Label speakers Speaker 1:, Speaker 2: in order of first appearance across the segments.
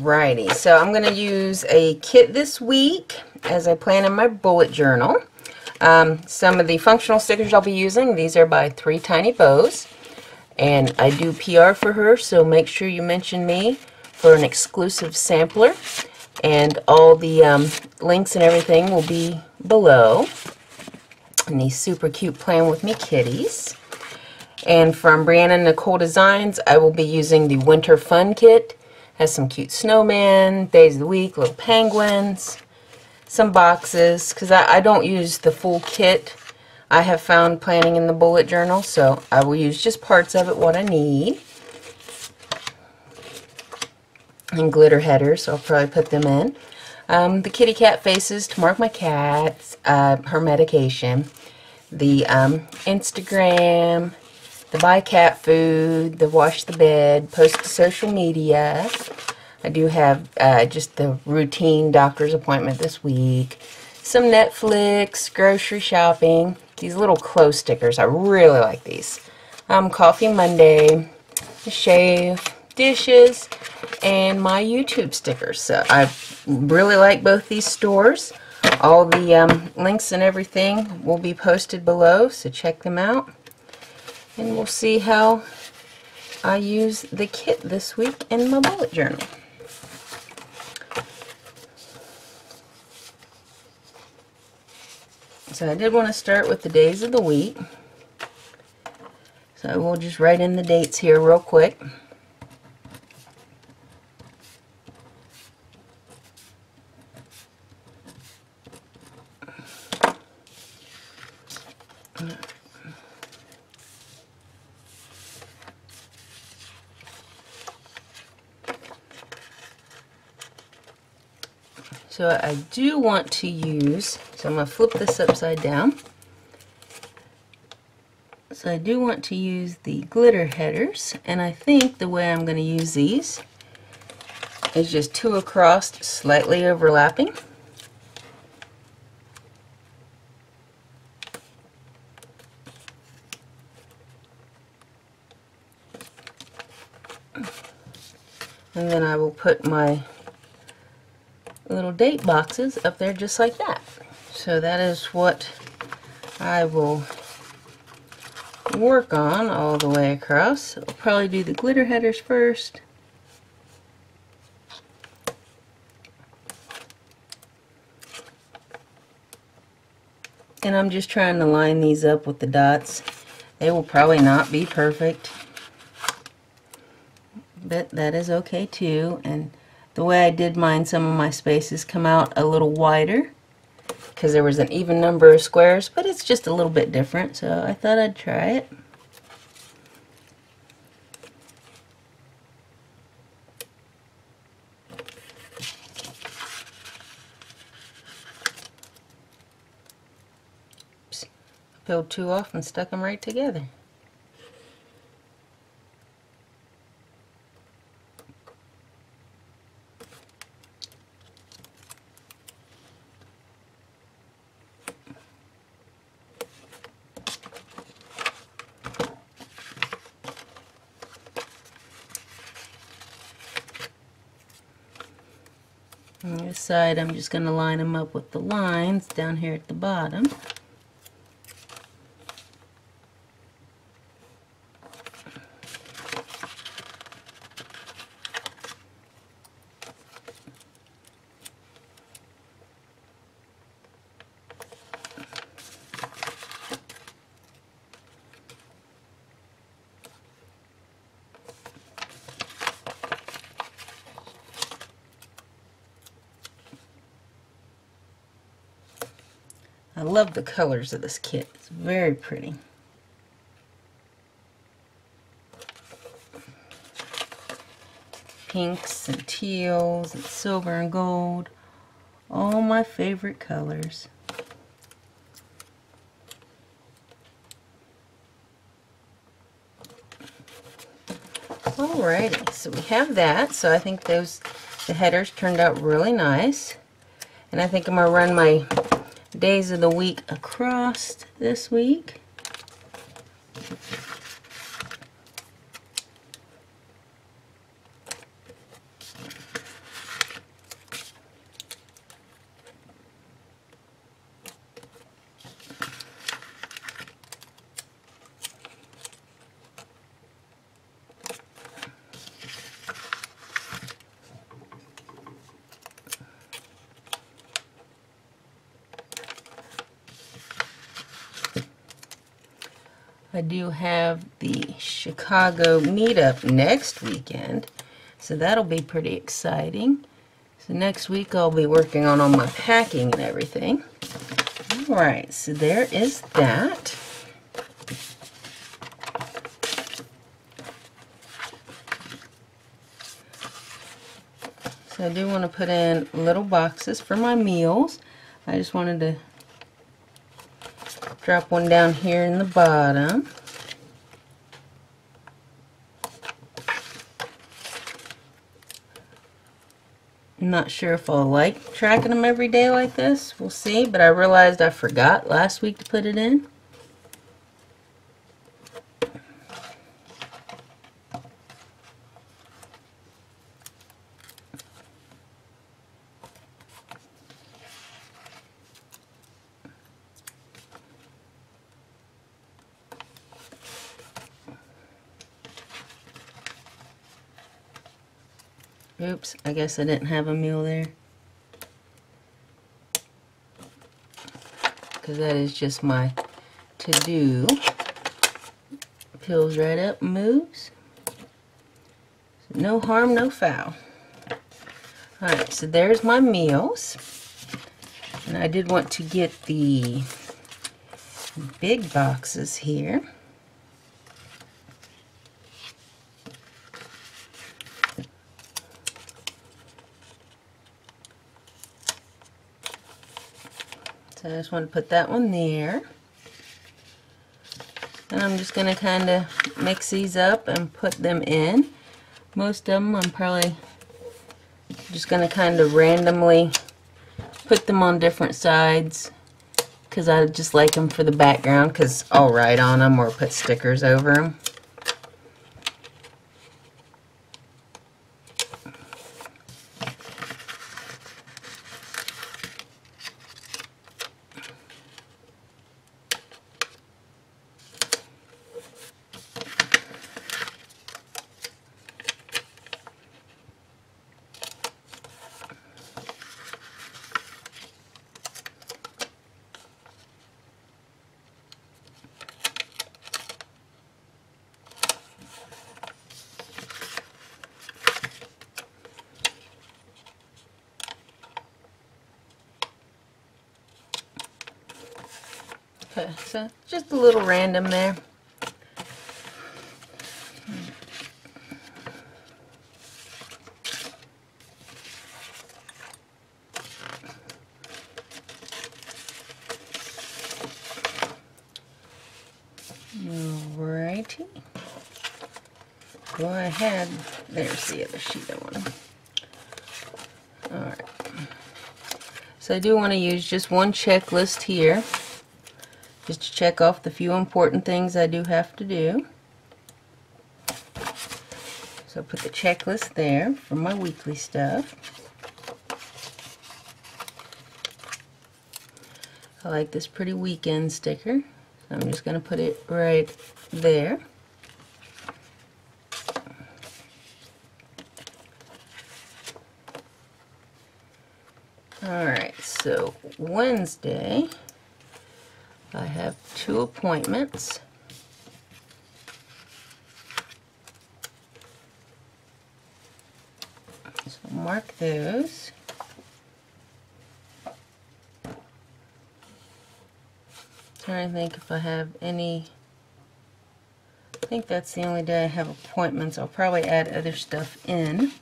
Speaker 1: Alrighty, so I'm going to use a kit this week as I plan in my bullet journal. Some of the functional stickers I'll be using, these are by 3 Tiny Bows. And I do PR for her, so make sure you mention me for an exclusive sampler. And all the links and everything will be below. And these super cute Plan With Me kitties. And from Brianna Nicole Designz, I will be using the Winter Fun Kit. Has some cute snowman, days of the week, little penguins, some boxes, because I don't use the full kit. I have found planning in the bullet journal, so I will use just parts of it, what I need. And glitter headers, so I'll probably put them in. The kitty cat faces to mark my cats, her medication, the Instagram, the buy cat food, the wash the bed, post to social media. I do have just the routine doctor's appointment this week. Some Netflix, grocery shopping. These little clothes stickers, I really like these. Coffee Monday, shave, dishes, and my YouTube stickers. So I really like both these stores. All the links and everything will be posted below, so check them out. And we'll see how I use the kit this week in my bullet journal. So I did want to start with the days of the week. So I will just write in the dates here real quick. So I do want to use, so I'm going to flip this upside down. So I do want to use the glitter headers, and I think the way I'm going to use these is just 2 across, slightly overlapping. And then I will put my little date boxes up there just like that. So that is what I will work on all the way across. I'll probably do the glitter headers first. And I'm just trying to line these up with the dots. They will probably not be perfect, but that is okay too. And the way I did mine, some of my spaces come out a little wider because there was an even number of squares, but it's just a little bit different, so I thought I'd try it. Oops. I peeled 2 off and stuck them right together. On this side, I'm just going to line them up with the lines down here at the bottom. I love the colors of this kit. It's very pretty. Pinks and teals and silver and gold. All my favorite colors. Alrighty, so we have that. So I think the headers turned out really nice. And I think I'm going to run my days of the week across this week. I do have the Chicago meetup next weekend, so that'll be pretty exciting. So next week I'll be working on all my packing and everything. Alright, so there is that. So I do want to put in little boxes for my meals. I just wanted to drop one down here in the bottom. I'm not sure if I'll like tracking them every day like this. We'll see, but I realized I forgot last week to put it in. Oops, I guess I didn't have a meal there. Because that is just my to-do. Peels right up, moves. So no harm, no foul. Alright, so there's my meals. And I did want to get the big boxes here. So I just want to put that one there. And I'm just going to kind of mix these up and put them in. Most of them I'm probably just going to kind of randomly put them on different sides because I just like them for the background, because I'll write on them or put stickers over them. Okay, so just a little random there. Alrighty. Go ahead. There's the other sheet I want. Alright. So I do want to use just one checklist here, just to check off the few important things I do have to do. So I'll put the checklist there for my weekly stuff. I like this pretty weekend sticker, so I'm just going to put it right there. Alright, so Wednesday I have 2 appointments. So mark those. Trying to think if I have any. I think that's the only day I have appointments. I'll probably add other stuff in.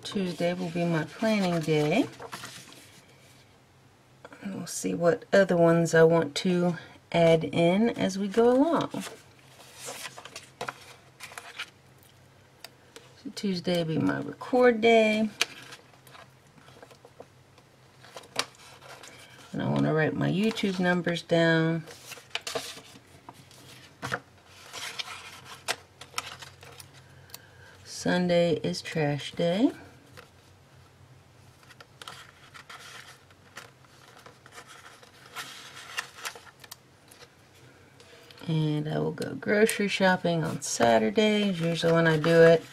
Speaker 1: Tuesday will be my planning day. And we'll see what other ones I want to add in as we go along. So Tuesday will be my record day. And I want to write my YouTube numbers down. Sunday is trash day. And I will go grocery shopping on Saturday, is usually when I do it.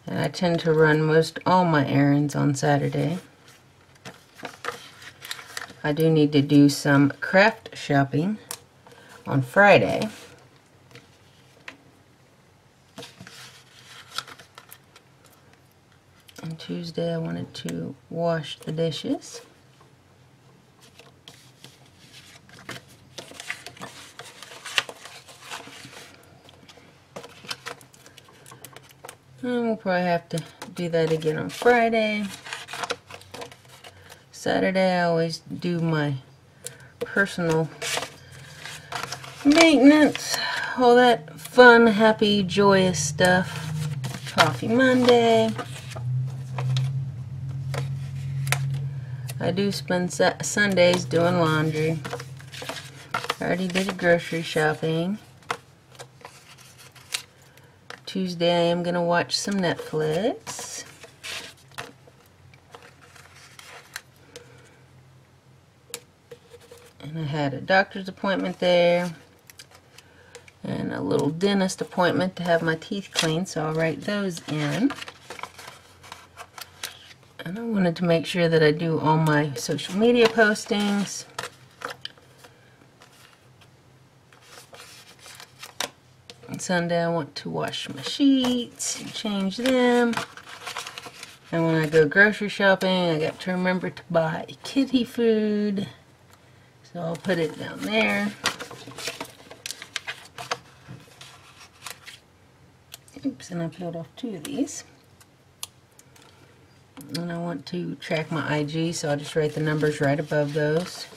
Speaker 1: And I tend to run most all my errands on Saturday. I do need to do some craft shopping on Friday. And Tuesday I wanted to wash the dishes. And we'll probably have to do that again on Friday. Saturday I always do my personal maintenance, all that fun, happy, joyous stuff. Coffee Monday. I do spend Sundays doing laundry. I already did grocery shopping. Tuesday I am going to watch some Netflix. And I had a doctor's appointment there. And a little dentist appointment to have my teeth cleaned, so I'll write those in. And I wanted to make sure that I do all my social media postings. And Sunday I want to wash my sheets and change them. And when I go grocery shopping, I got to remember to buy kitty food. So I'll put it down there. Oops, and I peeled off 2 of these. And I want to track my IG, so I'll just write the numbers right above those.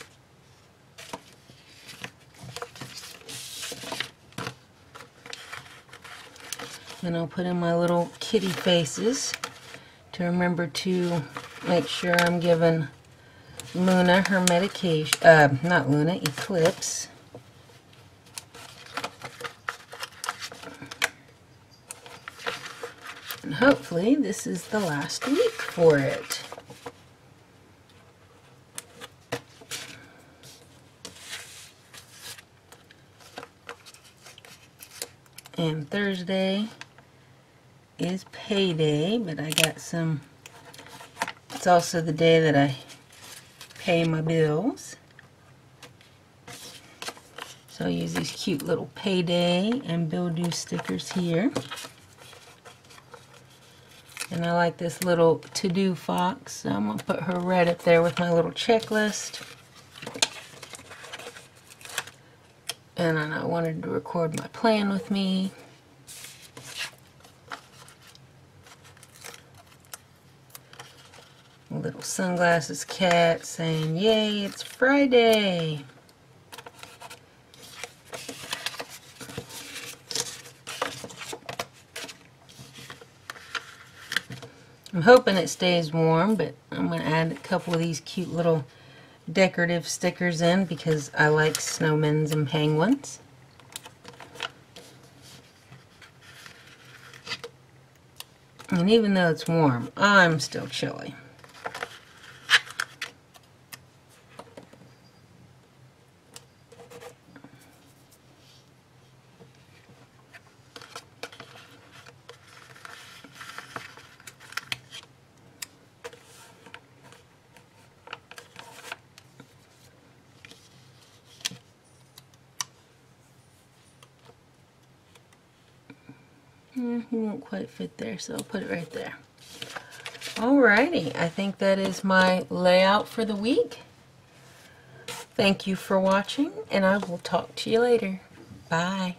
Speaker 1: And I'll put in my little kitty faces to remember to make sure I'm giving Luna her medication, not Luna, Eclipse. And hopefully this is the last week for it. And Thursday is payday, but I got some, it's also the day that I pay my bills. So I'll use these cute little payday and bill due stickers here. And I like this little to-do fox, so I'm going to put her right up there with my little checklist. And then I wanted to record my plan with me. A little sunglasses cat saying, "Yay, it's Friday." I'm hoping it stays warm, but I'm going to add a couple of these cute little decorative stickers in because I like snowmen and penguins. And even though it's warm, I'm still chilly. He won't quite fit there, so I'll put it right there. Alrighty, I think that is my layout for the week. Thank you for watching, and I will talk to you later. Bye.